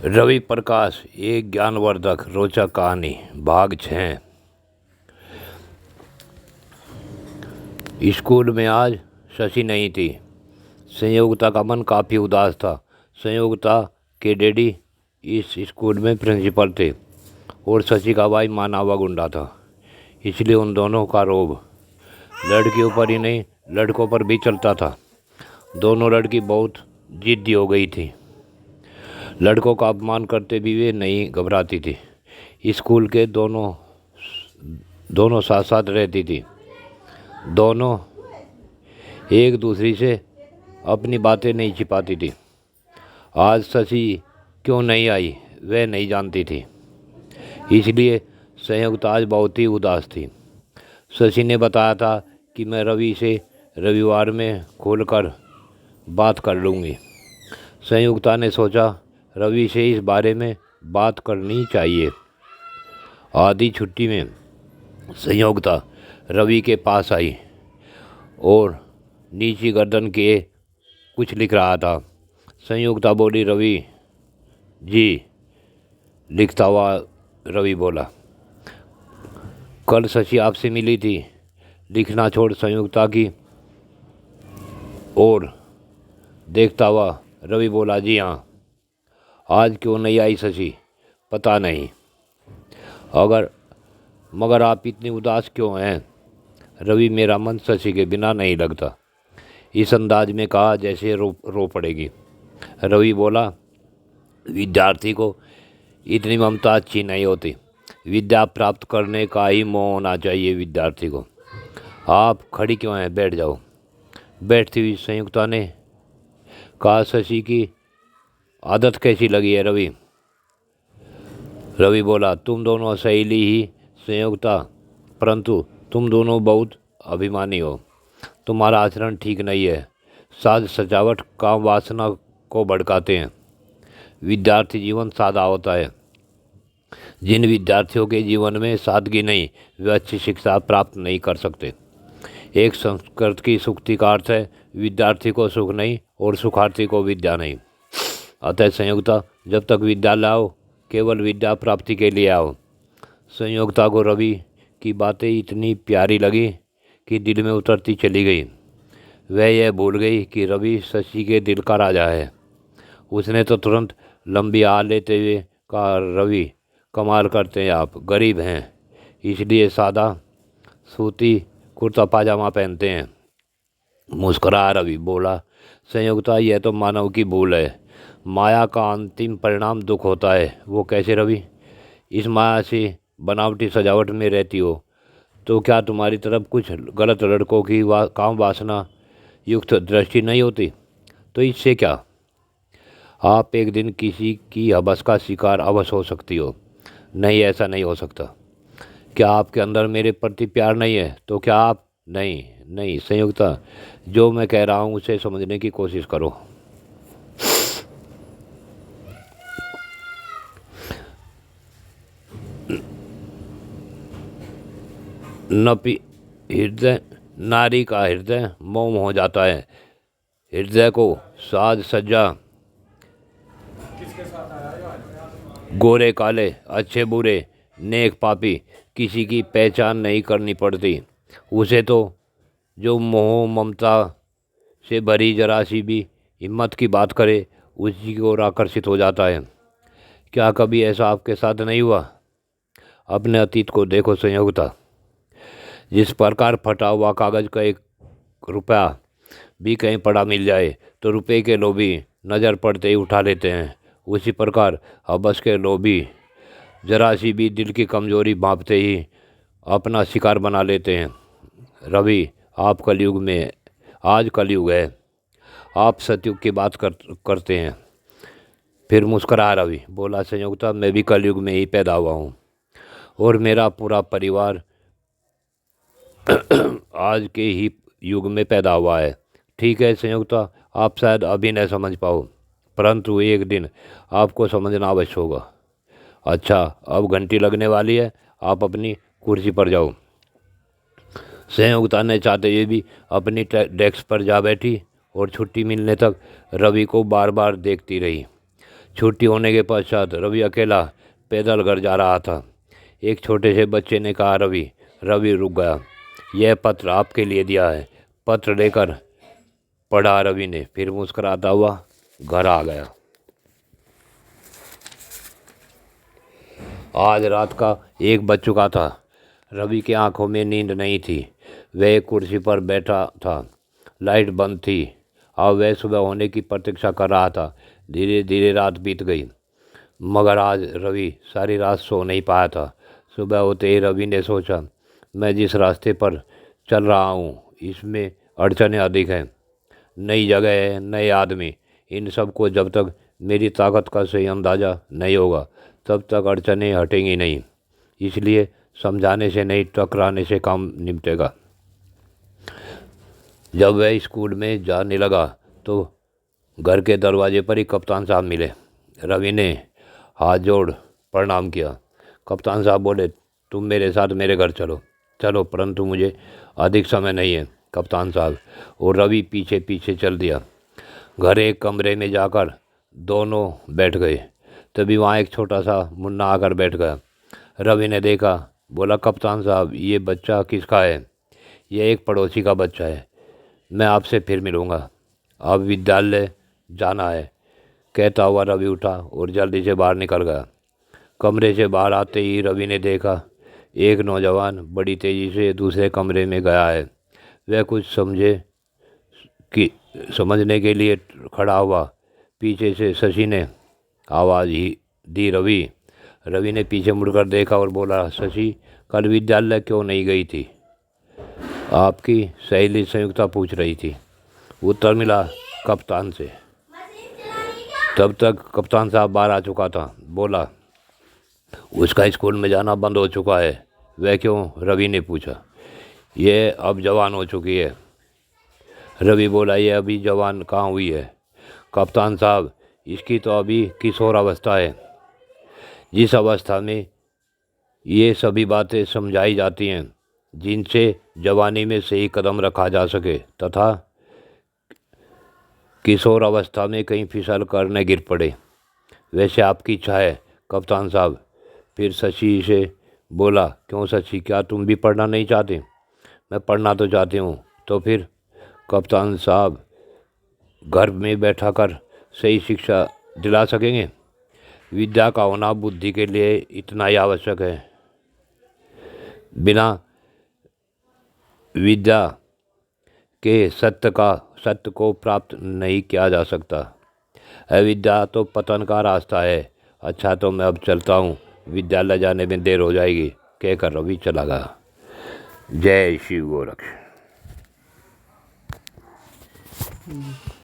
रवि प्रकाश एक ज्ञानवर्धक रोचक कहानी भाग 6। स्कूल में आज शशि नहीं थी। संयोगिता का मन काफ़ी उदास था। संयोगिता के डैडी इस स्कूल में प्रिंसिपल थे और शशि का भाई माना हुआ गुंडा था। इसलिए उन दोनों का रोब लड़कियों पर ही नहीं लड़कों पर भी चलता था। दोनों लड़की बहुत जिद्दी हो गई थी। लड़कों का अपमान करते भी वे नहीं घबराती थी। स्कूल के दोनों साथ साथ रहती थी। दोनों एक दूसरी से अपनी बातें नहीं छिपाती थी। आज शशि क्यों नहीं आई वह नहीं जानती थी, इसलिए संयुक्त आज बहुत ही उदास थी। शशि ने बताया था कि मैं रवि से रविवार में खोलकर बात कर लूँगी। संयुक्ता ने सोचा रवि से इस बारे में बात करनी चाहिए। आधी छुट्टी में संयुक्ता रवि के पास आई और नीची गर्दन के कुछ लिख रहा था। संयुक्ता बोली, रवि जी। लिखता हुआ रवि बोला, कल शशि आपसे मिली थी। लिखना छोड़ संयुक्ता की और देखता हुआ रवि बोला, जी हाँ। आज क्यों नहीं आई शशि? पता नहीं। मगर आप इतनी उदास क्यों हैं? रवि, मेरा मन शशि के बिना नहीं लगता। इस अंदाज में कहा जैसे रो पड़ेगी। रवि बोला, विद्यार्थी को इतनी ममता अच्छी नहीं होती। विद्या प्राप्त करने का ही मोह होना चाहिए विद्यार्थी को। आप खड़ी क्यों हैं? बैठ जाओ। बैठती हुई संयुक्ता ने कहा, शशि की आदत कैसी लगी है रवि? रवि बोला, तुम दोनों सहेली ही संयुक्ता, परंतु तुम दोनों बहुत अभिमानी हो। तुम्हारा आचरण ठीक नहीं है। साज सजावट काम वासना को भड़काते हैं। विद्यार्थी जीवन सादा होता है। जिन विद्यार्थियों के जीवन में सादगी नहीं, वे अच्छी शिक्षा प्राप्त नहीं कर सकते। एक संस्कृत की सूक्ति का अर्थ है, विद्यार्थी को सुख नहीं और सुखार्थी को विद्या नहीं। अतः संयुक्ता, जब तक विद्या लाओ केवल विद्या प्राप्ति के लिए आओ। संयुक्ता को रवि की बातें इतनी प्यारी लगी कि दिल में उतरती चली गई। वह यह भूल गई कि रवि शशि के दिल का राजा है। उसने तो तुरंत लंबी आह लेते हुए कहा, रवि कमाल करते हैं आप। गरीब हैं इसलिए सादा सूती कुर्ता पाजामा पहनते हैं। मुस्कुरा रवि बोला, संयुक्ता, यह तो मानव की भूल है। माया का अंतिम परिणाम दुख होता है। वो कैसे रवि? इस माया से बनावटी सजावट में रहती हो तो क्या तुम्हारी तरफ कुछ गलत लड़कों की काम वासना युक्त दृष्टि नहीं होती? तो इससे क्या? आप एक दिन किसी की हवस का शिकार अवश्य हो सकती हो। नहीं, ऐसा नहीं हो सकता। क्या आपके अंदर मेरे प्रति प्यार नहीं है? तो क्या आप नहीं संयुक्ता, जो मैं कह रहा हूँ उसे समझने की कोशिश करो। हृदय नारी का हृदय मोम हो जाता है। हृदय को साज सज्जा, गोरे काले, अच्छे बुरे, नेक पापी किसी की पहचान नहीं करनी पड़ती। उसे तो जो मोह ममता से भरी जरा सी भी हिम्मत की बात करे उसी की ओर आकर्षित हो जाता है। क्या कभी ऐसा आपके साथ नहीं हुआ? अपने अतीत को देखो संयोगिता। जिस प्रकार फटा हुआ कागज़ का एक रुपया भी कहीं पड़ा मिल जाए तो रुपये के लोभी नज़र पड़ते ही उठा लेते हैं, उसी प्रकार हवस के लोभी जरा सी भी दिल की कमजोरी भांपते ही अपना शिकार बना लेते हैं। रवि, आप कलयुग में आज कलयुग है। आप सतयुग की बात करते हैं। फिर मुस्करा रवि बोला, संयुक्ता, मैं भी कलयुग में ही पैदा हुआ हूँ और मेरा पूरा परिवार आज के ही युग में पैदा हुआ है। ठीक है संयुक्ता, आप शायद अभी न समझ पाओ, परंतु एक दिन आपको समझना अवश्य होगा। अच्छा, अब घंटी लगने वाली है, आप अपनी कुर्सी पर जाओ। संयुक्ता ने चाहते हुए भी अपनी डेस्क पर जा बैठी और छुट्टी मिलने तक रवि को बार बार देखती रही। छुट्टी होने के पश्चात रवि अकेला पैदल घर जा रहा था। एक छोटे से बच्चे ने कहा, रवि। रवि रुक गया। यह पत्र आपके लिए दिया है। पत्र लेकर पढ़ा रवि ने, फिर मुस्कुराता हुआ घर आ गया। आज रात का 1 बज चुका था। रवि की आंखों में नींद नहीं थी। वह एक कुर्सी पर बैठा था। लाइट बंद थी। अब वह सुबह होने की प्रतीक्षा कर रहा था। धीरे धीरे रात बीत गई, मगर आज रवि सारी रात सो नहीं पाया था। सुबह होते ही रवि ने सोचा, मैं जिस रास्ते पर चल रहा हूँ इसमें अड़चनें अधिक हैं। नई जगह है, नए आदमी, इन सब को जब तक मेरी ताकत का सही अंदाज़ा नहीं होगा तब तक अड़चनें हटेंगी नहीं। इसलिए समझाने से नहीं, टकराने से काम निपटेगा। जब वह स्कूल में जाने लगा तो घर के दरवाजे पर ही कप्तान साहब मिले। रवि ने हाथ जोड़ प्रणाम किया। कप्तान साहब बोले, तुम मेरे साथ मेरे घर चलो। चलो, परंतु मुझे अधिक समय नहीं है कप्तान साहब। और रवि पीछे पीछे चल दिया। घर एक कमरे में जाकर दोनों बैठ गए। तभी वहाँ एक छोटा सा मुन्ना आकर बैठ गया। रवि ने देखा, बोला, कप्तान साहब, ये बच्चा किसका है? यह एक पड़ोसी का बच्चा है। मैं आपसे फिर मिलूँगा। अब विद्यालय जाना है। कहता हुआ रवि उठा और जल्दी से बाहर निकल गया। कमरे से बाहर आते ही रवि ने देखा, एक नौजवान बड़ी तेज़ी से दूसरे कमरे में गया है। वह कुछ समझने के लिए खड़ा हुआ। पीछे से शशि ने आवाज़ ही दी, रवि। रवि ने पीछे मुड़कर देखा और बोला, शशि, कल विद्यालय क्यों नहीं गई थी? आपकी सहेली संयुक्ता पूछ रही थी। उत्तर मिला कप्तान से। तब तक कप्तान साहब बाहर आ चुका था। बोला, उसका स्कूल में जाना बंद हो चुका है। वह क्यों? रवि ने पूछा। यह अब जवान हो चुकी है। रवि बोला, यह अभी जवान कहाँ हुई है कप्तान साहब? इसकी तो अभी किशोर अवस्था है, जिस अवस्था में ये सभी बातें समझाई जाती हैं जिनसे जवानी में सही कदम रखा जा सके, तथा किशोर अवस्था में कहीं फिसल कर न गिर पड़े। वैसे आपकी इच्छा है कप्तान साहब? फिर शशि से बोला, क्यों शशि, क्या तुम भी पढ़ना नहीं चाहते? मैं पढ़ना तो चाहती हूँ। तो फिर कप्तान साहब घर में बैठा कर सही शिक्षा दिला सकेंगे? विद्या का होना बुद्धि के लिए इतना ही आवश्यक है। बिना विद्या के सत्य को प्राप्त नहीं किया जा सकता। अविद्या तो पतन का रास्ता है। अच्छा, तो मैं अब चलता हूँ, विद्यालय जाने में देर हो जाएगी, कहकर रवि चला गया। जय शिव गोरक्ष।